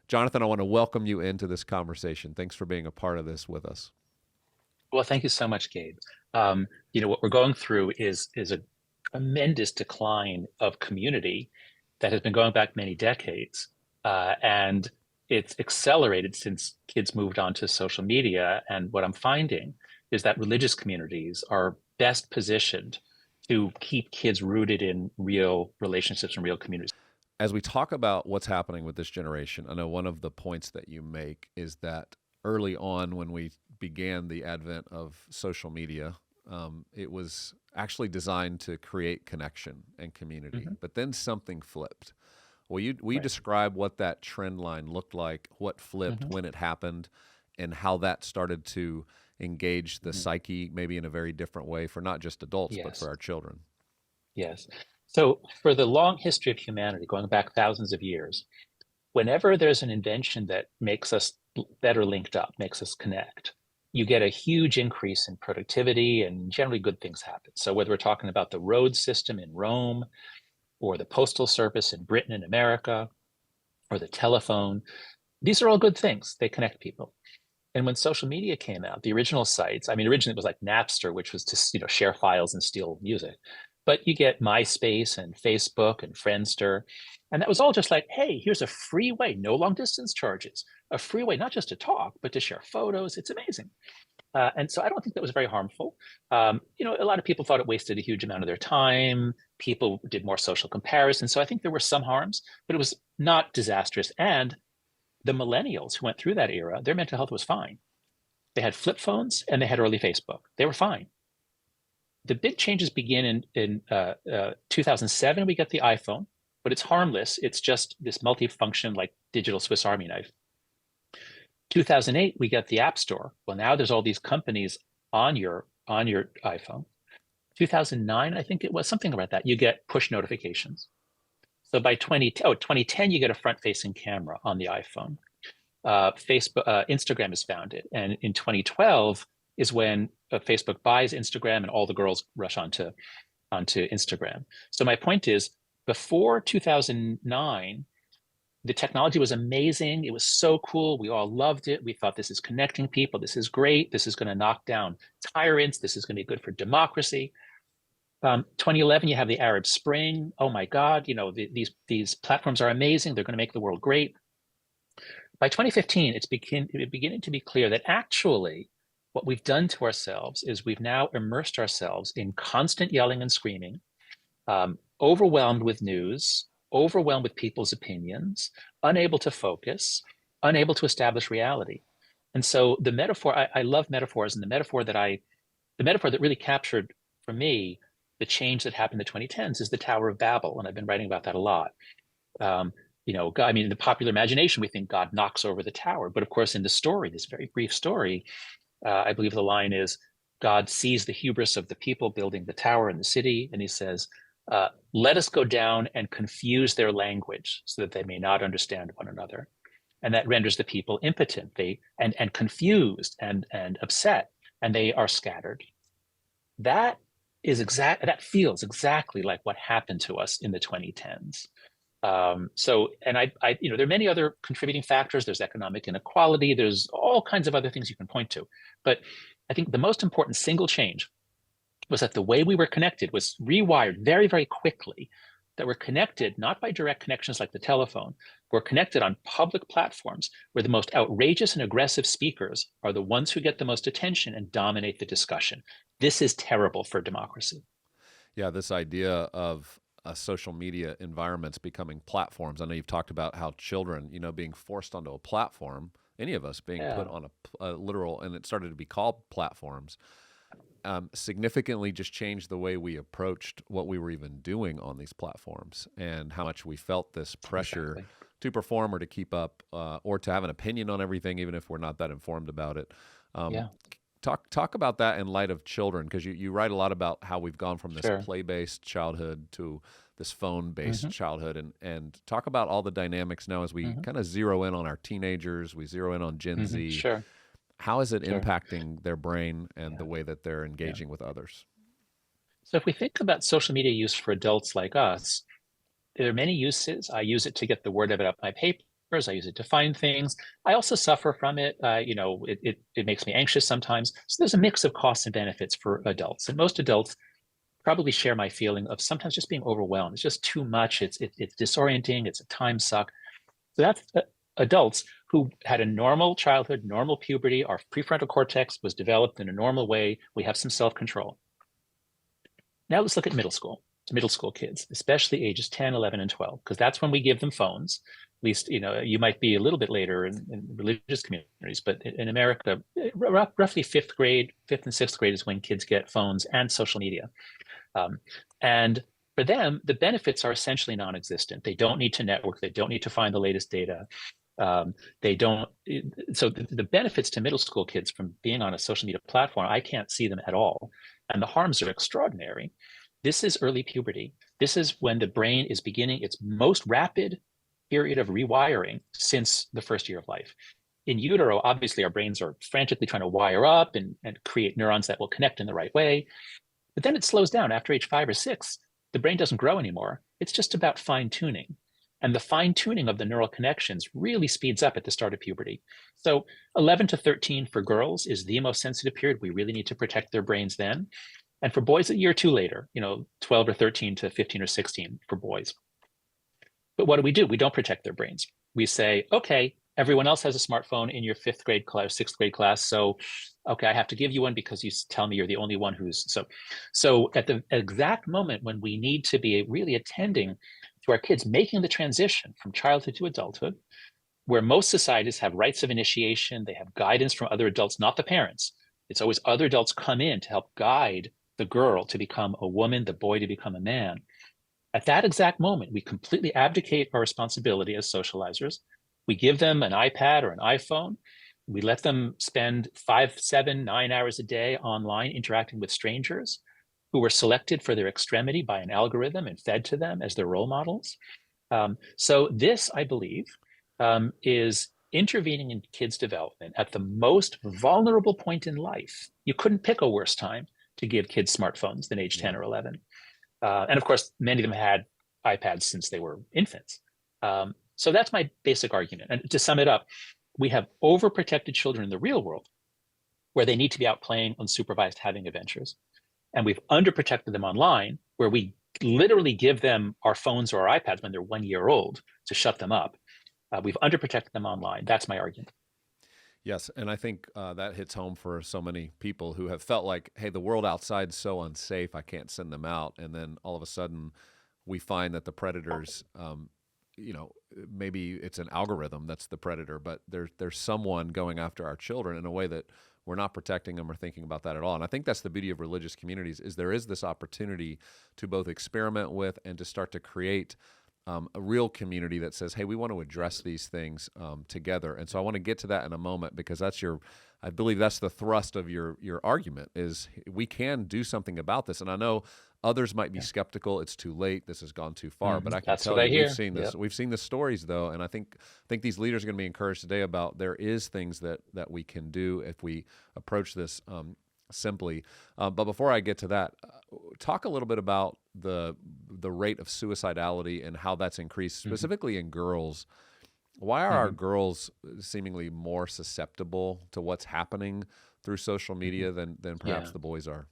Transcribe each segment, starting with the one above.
Jonathan, I want to welcome you into this conversation. Thanks for being a part of this with us. Well, thank you so much, Gabe. What we're going through is a tremendous decline of community that has been going back many decades, and it's accelerated since kids moved on to social media. And what I'm finding is that religious communities are best positioned to keep kids rooted in real relationships and real communities. As we talk about what's happening with this generation, I know one of the points that you make is that early on, when we began the advent of social media, it was actually designed to create connection and community. Mhm. But then something flipped. Will you Right. describe what that trend line looked like, what flipped, Mhm. when it happened, and how that started to engage the Mhm. psyche maybe in a very different way for not just adults, but for Yes. our children? Yes. So, for the long history of humanity, going back thousands of years, whenever there's an invention that makes us better linked up, makes us connect, you get a huge increase in productivity and generally good things happen. So, whether we're talking about the road system in Rome or the postal service in Britain and America or the telephone, these are all good things. They connect people. And when social media came out, the original sites, I mean, originally it was like Napster, which was to, share files and steal music. But you get MySpace and Facebook and Friendster. And that was all just like, hey, here's a free way, no long distance charges, a free way, not just to talk, but to share photos. It's amazing. And so I don't think that was very harmful. A lot of people thought it wasted a huge amount of their time. People did more social comparison. So I think there were some harms, but it was not disastrous. And the millennials who went through that era, their mental health was fine. They had flip phones and they had early Facebook. They were fine. The big changes begin in 2007. We get the iPhone, but it's harmless. It's just this multifunction, like digital Swiss Army knife. 2008, we get the App Store. Well, now there's all these companies on your iPhone. 2009, I think it was something about that. You get push notifications. So by 2010, you get a front-facing camera on the iPhone. Instagram is founded, and in 2012 is when Facebook buys Instagram, and all the girls rush onto Instagram. So my point is, before 2009, the technology was amazing. It was so cool. We all loved it. We thought this is connecting people. This is great. This is going to knock down tyrants. This is going to be good for democracy. 2011, you have the Arab Spring. Oh my God, these platforms are amazing. They're going to make the world great. By 2015, it's beginning to be clear that actually what we've done to ourselves is we've now immersed ourselves in constant yelling and screaming, overwhelmed with news, overwhelmed with people's opinions, unable to focus, unable to establish reality. And so the metaphor, I love metaphors, and the metaphor that really captured for me the change that happened in the 2010s is the Tower of Babel, and I've been writing about that a lot. Um, I mean, in the popular imagination, we think God knocks over the tower. But of course, in the story, this very brief story, I believe the line is God sees the hubris of the people building the tower in the city, and he says, let us go down and confuse their language so that they may not understand one another. And that renders the people impotent, and confused and upset, and they are scattered. That feels exactly like what happened to us in the 2010s. There are many other contributing factors. There's economic inequality. There's all kinds of other things you can point to. But I think the most important single change was that the way we were connected was rewired very, very quickly. That we're connected not by direct connections like the telephone. We're connected on public platforms where the most outrageous and aggressive speakers are the ones who get the most attention and dominate the discussion. This is terrible for democracy. Yeah, this idea of social media environments becoming platforms. I know you've talked about how children, being forced onto a platform, any of us being put Yeah. on a literal, and it started to be called platforms, significantly just changed the way we approached what we were even doing on these platforms and how much we felt this pressure Exactly. to perform or to keep up or to have an opinion on everything, even if we're not that informed about it. Um, Yeah. talk about that in light of children, because you write a lot about how we've gone from this Sure. play-based childhood to this phone-based Hmm. childhood, and talk about all the dynamics now as we Hmm. kind of zero in on our teenagers, we zero in on Gen Hmm. Z. Sure. How is it Sure. impacting their brain and the Yeah. way that they're Yeah. engaging with others? So if we think about social media use for adults like us, there are many uses. I use it to get the word about my paper. I use it to find things. I also suffer from it. It makes me anxious sometimes. So there's a mix of costs and benefits for adults. And most adults probably share my feeling of sometimes just being overwhelmed. It's just too much. It's disorienting. It's a time suck. So that's adults who had a normal childhood, normal puberty. Our prefrontal cortex was developed in a normal way. We have some self-control. Now let's look at middle school kids, especially ages 10, 11, and 12, because that's when we give them phones. At least, you might be a little bit later in religious communities, but in America, roughly fifth and sixth grade is when kids get phones and social media. And for them, the benefits are essentially non-existent. They don't need to network. They don't need to find the latest data. They don't. So the benefits to middle school kids from being on a social media platform, I can't see them at all. And the harms are extraordinary. This is early puberty. This is when the brain is beginning its most rapid period of rewiring since the first year of life. In utero, obviously, our brains are frantically trying to wire up and create neurons that will connect in the right way. But then it slows down after age 5 or 6. The brain doesn't grow anymore. It's just about fine tuning. And the fine tuning of the neural connections really speeds up at the start of puberty. So 11 to 13 for girls is the most sensitive period. We really need to protect their brains then. And for boys, a year or two later, 12 or 13 to 15 or 16 for boys. But what do? We don't protect their brains. We say, okay, everyone else has a smartphone in your fifth grade class, sixth grade class. So, okay, I have to give you one because you tell me you're the only one who's so at the exact moment when we need to be really attending to our kids, making the transition from childhood to adulthood, where most societies have rites of initiation, they have guidance from other adults, not the parents. It's always other adults come in to help guide the girl to become a woman, the boy to become a man. At that exact moment, we completely abdicate our responsibility as socializers. We give them an iPad or an iPhone. We let them spend 5, 7, 9 hours a day online interacting with strangers who were selected for their extremity by an algorithm and fed to them as their role models. So this, I believe, is intervening in kids' development at the most vulnerable point in life. You couldn't pick a worse time to give kids smartphones than age 10 or 11. And of course, many of them had iPads since they were infants. So that's my basic argument. And to sum it up, we have overprotected children in the real world where they need to be out playing unsupervised, having adventures. And we've underprotected them online where we literally give them our phones or our iPads when they're 1 year old to shut them up. We've underprotected them online. That's my argument. Yes, and I think that hits home for so many people who have felt like, hey, the world outside's so unsafe, I can't send them out. And then all of a sudden we find that the predators, maybe it's an algorithm that's the predator, but there's someone going after our children in a way that we're not protecting them or thinking about that at all. And I think that's the beauty of religious communities is there is this opportunity to both experiment with and to start to create a real community that says, hey, we want to address these things together. And so I want to get to that in a moment because I believe that's the thrust of your argument is we can do something about this. And I know others might be skeptical. It's too late. This has gone too far. But I can tell you, we've seen this. Yep. We've seen the stories though. And I think these leaders are going to be encouraged today about there is things that we can do if we approach this simply. But before I get to that, talk a little bit about the rate of suicidality and how that's increased, specifically in girls. Why are our girls seemingly more susceptible to what's happening through social media than perhaps the boys are?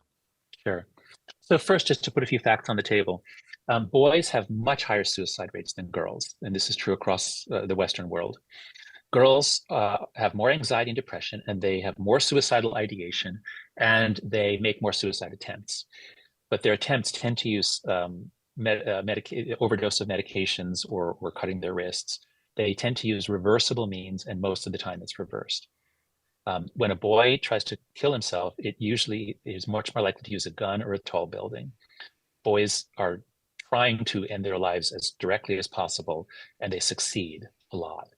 Sure. So first, just to put a few facts on the table, boys have much higher suicide rates than girls, and this is true across the Western world. Girls have more anxiety and depression, and they have more suicidal ideation, and they make more suicide attempts. But their attempts tend to use overdose of medications or cutting their wrists. They tend to use reversible means, and most of the time it's reversed. When a boy tries to kill himself, it usually is much more likely to use a gun or a tall building. Boys are trying to end their lives as directly as possible, and they succeed a lot.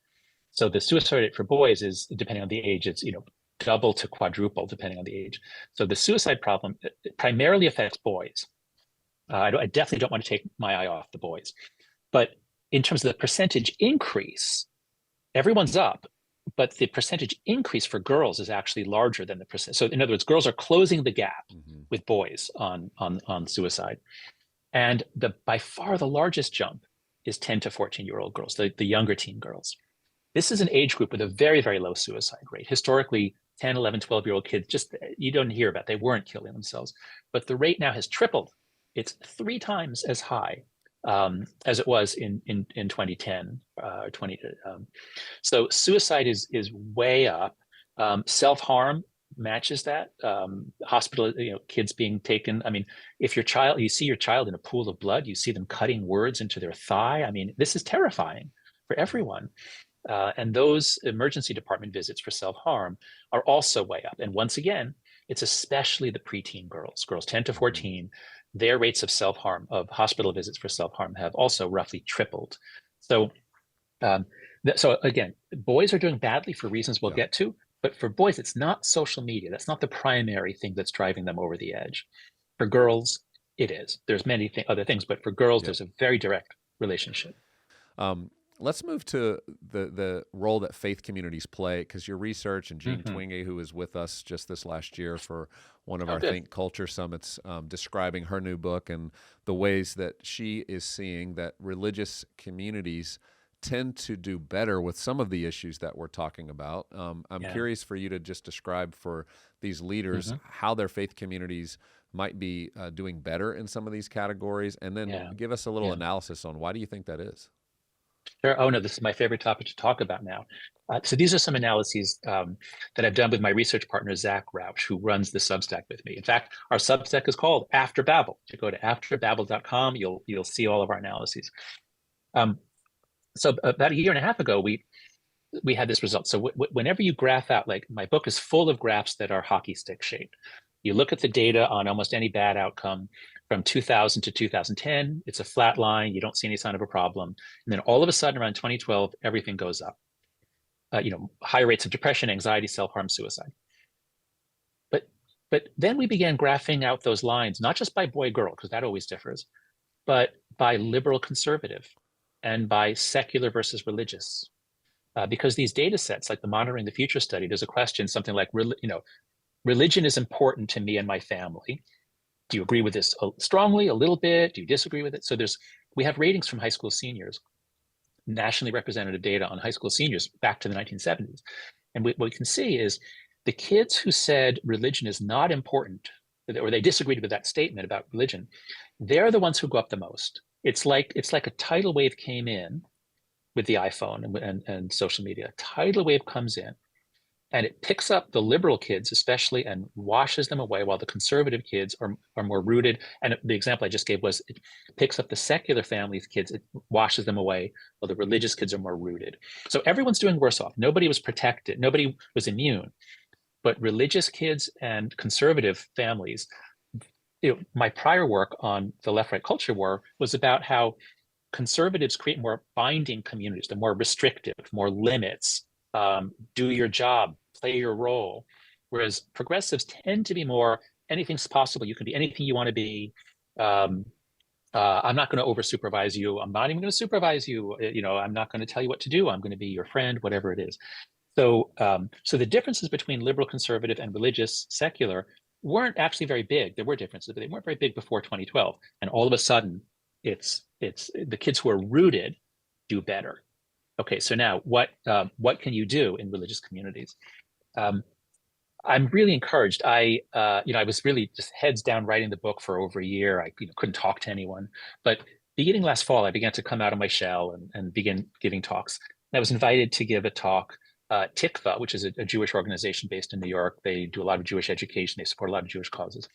So the suicide rate for boys is, depending on the age, it's double to quadruple depending on the age. So the suicide problem primarily affects boys. I definitely don't want to take my eye off the boys. But in terms of the percentage increase, everyone's up, but the percentage increase for girls is actually larger than the percent. So in other words, girls are closing the gap with boys on suicide. And by far the largest jump is 10 to 14-year-old girls, the younger teen girls. This is an age group with a very, very low suicide rate. Historically, 10, 11, 12-year-old kids, just you don't hear about, they weren't killing themselves. But the rate now has tripled. It's 3 times as high as it was in 2010 or 20. So suicide is way up. Self-harm matches that. Hospital, kids being taken. I mean, if you see your child in a pool of blood, you see them cutting words into their thigh. I mean, this is terrifying for everyone. And those emergency department visits for self-harm are also way up. And once again, it's especially the preteen girls 10 to 14. Their rates of self-harm, of hospital visits for self-harm, have also roughly tripled. So, so again, boys are doing badly for reasons we'll get to. But for boys, it's not social media. That's not the primary thing that's driving them over the edge. For girls, it is. There's many other things, but for girls, there's a very direct relationship. Let's move to the role that faith communities play, because your research, and Jean Twenge, who was with us just this last year for one of our THINQ Culture Summits, describing her new book and the ways that she is seeing that religious communities tend to do better with some of the issues that we're talking about. I'm curious for you to just describe for these leaders how their faith communities might be doing better in some of these categories, and then give us a little analysis on why do you think that is? Sure. Oh, no, this is my favorite topic to talk about now. So these are some analyses that I've done with my research partner, Zach Rauch, who runs the Substack with me. In fact, our Substack is called After Babel. If you go to afterbabel.com, you'll see all of our analyses. So about a year and a half ago, we had this result. So whenever you graph out, like my book is full of graphs that are hockey stick shaped. You look at the data on almost any bad outcome from 2000 to 2010, it's a flat line. You don't see any sign of a problem. And then all of a sudden around 2012, everything goes up. Higher rates of depression, anxiety, self-harm, suicide. But then we began graphing out those lines, not just by boy, girl, because that always differs, but by liberal, conservative, and by secular versus religious. Because these data sets, like the Monitoring the Future study, there's a question, something like, religion is important to me and my family. Do you agree with this strongly, a little bit? Do you disagree with it? So we have ratings from high school seniors, nationally representative data on high school seniors back to the 1970s. And what we can see is the kids who said religion is not important, or they disagreed with that statement about religion, they're the ones who go up the most. It's like a tidal wave came in with the iPhone and social media. A tidal wave comes in and it picks up the liberal kids especially and washes them away, while the conservative kids are more rooted. And the example I just gave was it picks up the secular families kids, it washes them away, while the religious kids are more rooted. So everyone's doing worse off. Nobody was protected. Nobody was immune. But religious kids and conservative families, my prior work on the left-right culture war was about how conservatives create more binding communities. They're more restrictive, more limits, do your job, play your role. Whereas progressives tend to be more, anything's possible. You can be anything you want to be. I'm not going to over supervise you. I'm not even going to supervise you. I'm not going to tell you what to do. I'm going to be your friend, whatever it is. So the differences between liberal, conservative, and religious, secular weren't actually very big. There were differences, but they weren't very big before 2012. And all of a sudden, it's the kids who are rooted do better. Okay, so now what can you do in religious communities? I'm really encouraged. I was really just heads down writing the book for over a year. I couldn't talk to anyone, but beginning last fall, I began to come out of my shell and begin giving talks. And I was invited to give a talk. THINQ, which is a Jewish organization based in New York. They do a lot of Jewish education. They support a lot of Jewish causes.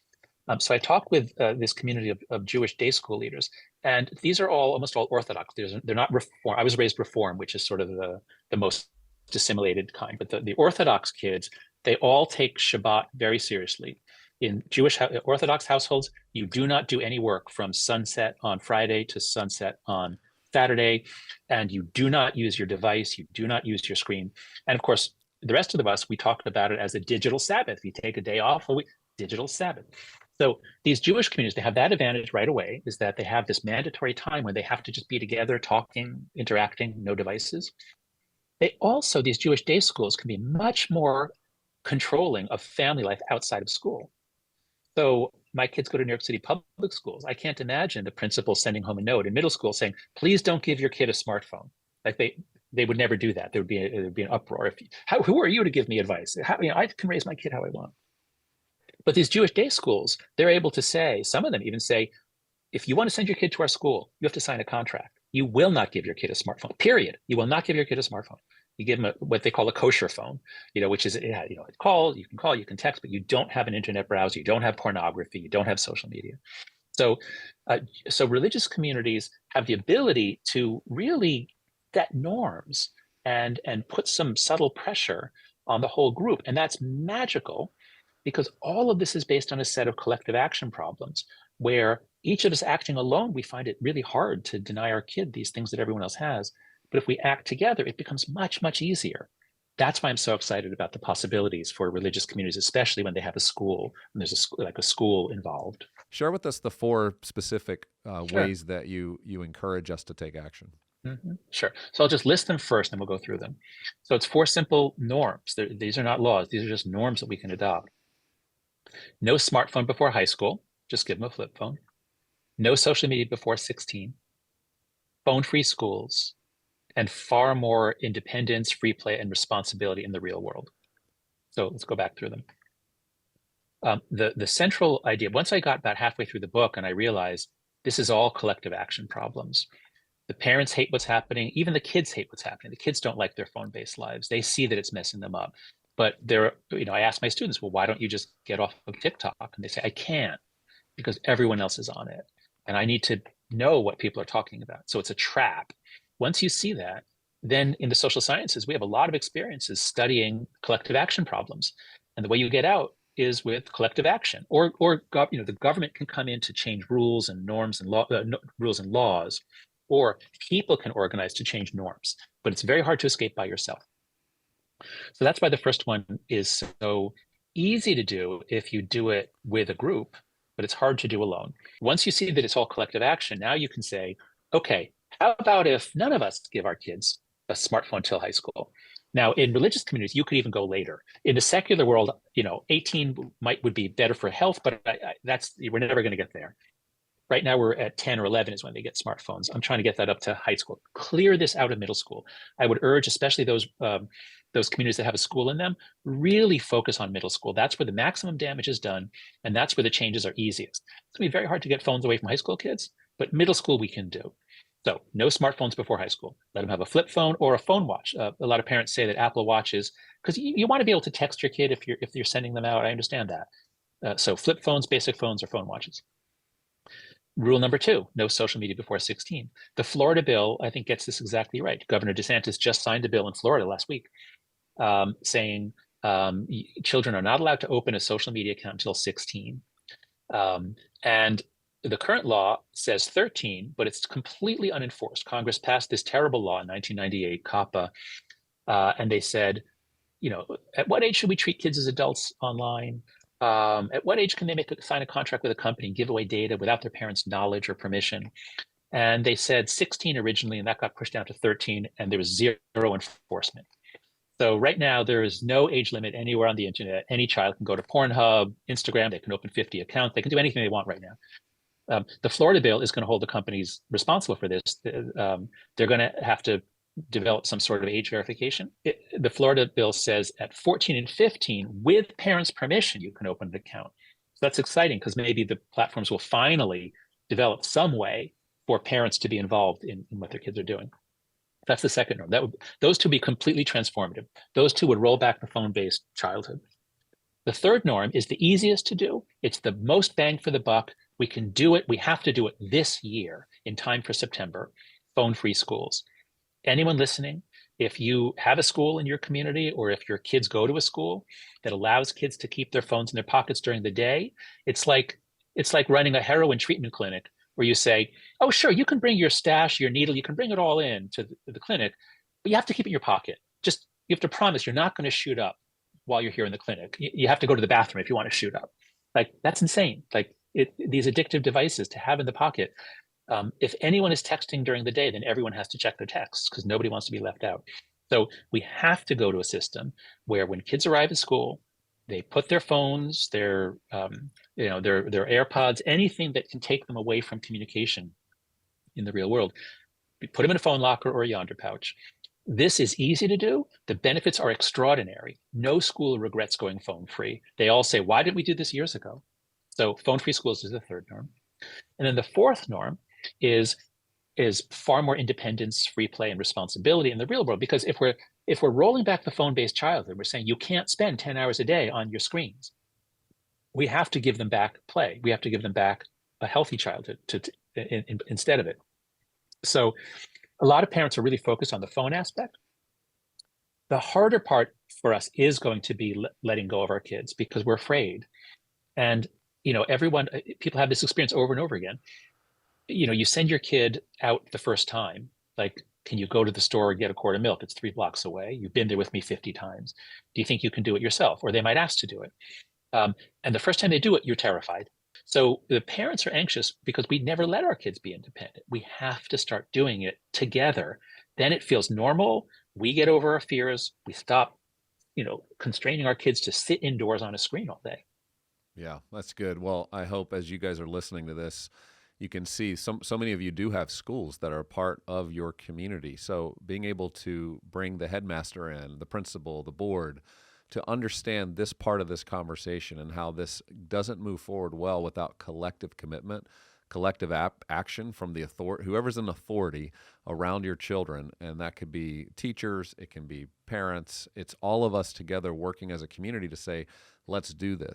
So I talked with this community of Jewish day school leaders, and these are almost all Orthodox. They're not Reform. I was raised Reform, which is sort of the most assimilated kind. But the Orthodox kids, they all take Shabbat very seriously. In Jewish Orthodox households, you do not do any work from sunset on Friday to sunset on Saturday, and you do not use your device, you do not use your screen. And of course, the rest of us, we talked about it as a digital Sabbath. You take a day off, digital Sabbath. So these Jewish communities, they have that advantage right away, is that they have this mandatory time when they have to just be together, talking, interacting, no devices. These Jewish day schools can be much more controlling of family life outside of school. So my kids go to New York City public schools. I can't imagine the principal sending home a note in middle school saying, please don't give your kid a smartphone. Like they would never do that. There would be an uproar. Who are you to give me advice? I can raise my kid how I want. But these Jewish day schools, they're able to say, some of them even say, if you want to send your kid to our school, you have to sign a contract. You will not give your kid a smartphone, period. You will not give your kid a smartphone. You give them what they call a kosher phone, which is, it call, you can text, but you don't have an internet browser, you don't have pornography, you don't have social media. So, so religious communities have the ability to really set norms and put some subtle pressure on the whole group. And that's magical because all of this is based on a set of collective action problems where each of us acting alone, we find it really hard to deny our kid these things that everyone else has. But if we act together, it becomes much, much easier. That's why I'm so excited about the possibilities for religious communities, especially when they have a school, when there's a school involved. Share with us the 4 specific Sure. ways that you encourage us to take action. Mm-hmm. Sure. So I'll just list them first and we'll go through them. So it's 4 simple norms. These are not laws. These are just norms that we can adopt. No smartphone before high school. Just give them a flip phone. No social media before 16. Phone-free schools. And far more independence, free play, and responsibility in the real world. So let's go back through them. The central idea, once I got about halfway through the book and I realized this is all collective action problems. The parents hate what's happening. Even the kids hate what's happening. The kids don't like their phone-based lives. They see that it's messing them up. But I ask my students, well, why don't you just get off of TikTok? And they say, I can't because everyone else is on it. And I need to know what people are talking about. So it's a trap. Once you see that, then in the social sciences, we have a lot of experiences studying collective action problems. And the way you get out is with collective action, or the government can come in to change rules and norms and rules and laws, or people can organize to change norms. But it's very hard to escape by yourself. So that's why the first one is so easy to do if you do it with a group, but it's hard to do alone. Once you see that it's all collective action, now you can say, okay, how about if none of us give our kids a smartphone till high school? Now, in religious communities, you could even go later. In the secular world, 18 would be better for health, but we're never going to get there. Right now, we're at 10 or 11 is when they get smartphones. I'm trying to get that up to high school. Clear this out of middle school. I would urge, especially those communities that have a school in them, really focus on middle school. That's where the maximum damage is done, and that's where the changes are easiest. It's going to be very hard to get phones away from high school kids, but middle school we can do. So no smartphones before high school. Let them have a flip phone or a phone watch. A lot of parents say that Apple Watches, because you want to be able to text your kid if you're sending them out. I understand that. So flip phones, basic phones, or phone watches. Rule number 2, no social media before 16. The Florida bill, I think, gets this exactly right. Governor DeSantis just signed a bill in Florida last week saying children are not allowed to open a social media account until 16. And the current law says 13, but it's completely unenforced. Congress passed this terrible law in 1998, COPPA, and they said, at what age should we treat kids as adults online? At what age can they sign a contract with a company and give away data without their parents' knowledge or permission? And they said 16 originally, and that got pushed down to 13, and there was 0 enforcement. So right now, there is no age limit anywhere on the internet. Any child can go to Pornhub, Instagram, they can open 50 accounts, they can do anything they want right now. The Florida bill is going to hold the companies responsible for this. They're going to have to develop some sort of age verification. The Florida bill says at 14 and 15, with parents' permission, you can open an account. So that's exciting because maybe the platforms will finally develop some way for parents to be involved in what their kids are doing. That's the second norm. Those two would be completely transformative. Those two would roll back the phone-based childhood. The third norm is the easiest to do. It's the most bang for the buck. We can do it. We have to do it this year in time for September, phone-free schools. Anyone listening, if you have a school in your community or if your kids go to a school that allows kids to keep their phones in their pockets during the day, it's like running a heroin treatment clinic where you say, oh, sure, you can bring your stash, your needle, you can bring it all in to the clinic, but you have to keep it in your pocket. You have to promise you're not going to shoot up while you're here in the clinic. You have to go to the bathroom if you want to shoot up. That's insane. These addictive devices to have in the pocket. If anyone is texting during the day, then everyone has to check their texts because nobody wants to be left out. So we have to go to a system where when kids arrive at school, they put their phones, their AirPods, anything that can take them away from communication in the real world. We put them in a phone locker or a Yonder pouch. This is easy to do. The benefits are extraordinary. No school regrets going phone free. They all say, why didn't we do this years ago? So phone free schools is the third norm. And then the fourth norm is far more independence, free play, and responsibility in the real world. Because if we're rolling back the phone-based childhood, we're saying you can't spend 10 hours a day on your screens. We have to give them back play. We have to give them back a healthy childhood instead of it. So a lot of parents are really focused on the phone aspect. The harder part for us is going to be letting go of our kids because we're afraid. And people have this experience over and over again. You send your kid out the first time, like, can you go to the store and get a quart of milk? It's 3 blocks away. You've been there with me 50 times. Do you think you can do it yourself? Or they might ask to do it. And the first time they do it, you're terrified. So the parents are anxious because we never let our kids be independent. We have to start doing it together. Then it feels normal. We get over our fears. We stop, constraining our kids to sit indoors on a screen all day. Yeah, that's good. Well, I hope as you guys are listening to this, you can see so many of you do have schools that are part of your community. So being able to bring the headmaster in, the principal, the board, to understand this part of this conversation and how this doesn't move forward well without collective commitment, collective action from the authority, whoever's in authority around your children. And that could be teachers, it can be parents. It's all of us together working as a community to say, let's do this.